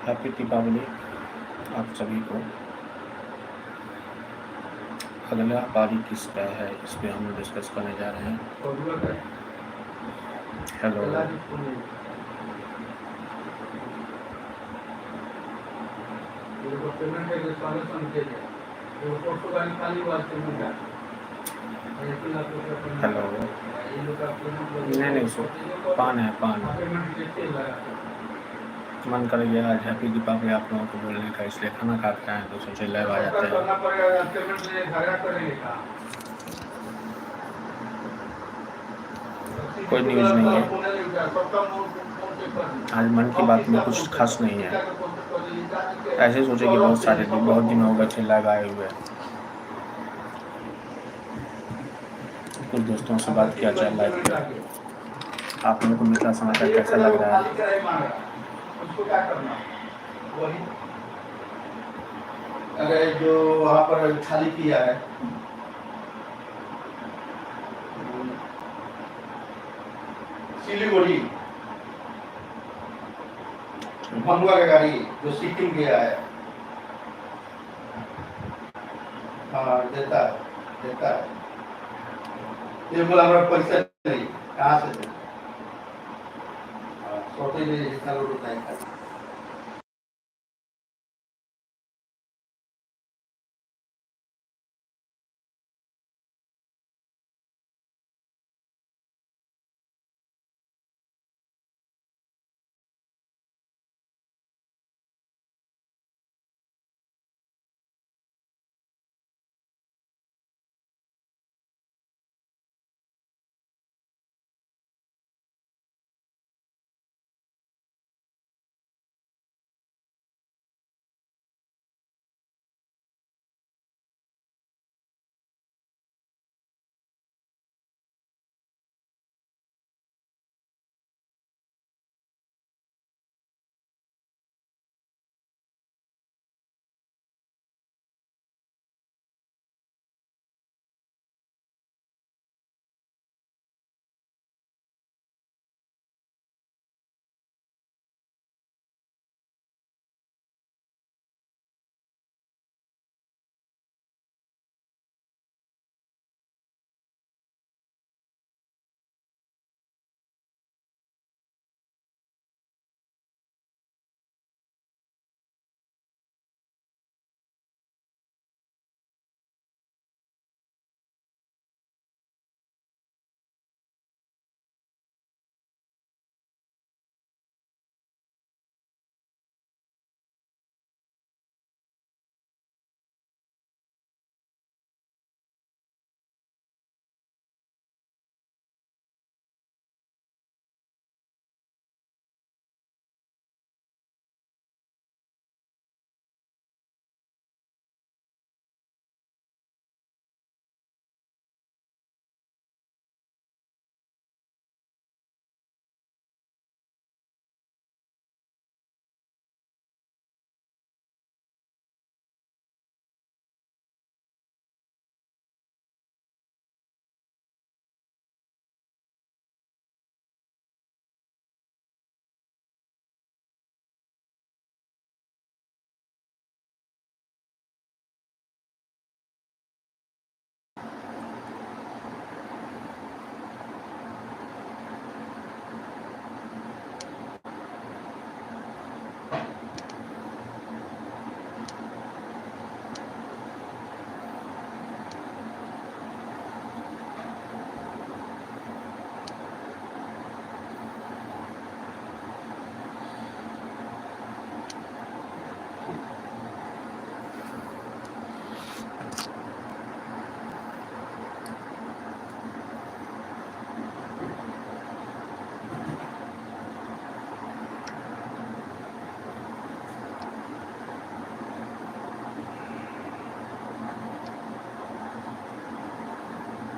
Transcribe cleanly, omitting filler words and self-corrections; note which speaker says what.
Speaker 1: Happy Deepawali आप सभी को। अगला पारी किसका है इस पे हम डिस्कस करने जा रहे हैं। Hello, hello. नहीं सो पान है पान। मन कर गया आज हैप्पी दीपावली आप लोगों को बोलने का, इसलिए खाना खाते हैं तो सोचे लाइव आ जाते हैं। कोई न्यूज़ नहीं है आज, मन की बात में कुछ खास नहीं है। ऐसे सोचे कि बहुत दिन हो गए थे लाइव आए हुए, कुछ दोस्तों से बात किया जाए लाइव पे। आप लोगों को मेरा समाचार कैसा लग रहा है।
Speaker 2: अरे जो वहाँ पर खाली किया है सिलीगुड़ी मंगवा का गाड़ी जो सिक्किम गया है, हाँ देता है ये बोला हमारा पैसा नहीं, कहाँ से दे, सोते नहीं जितना लोग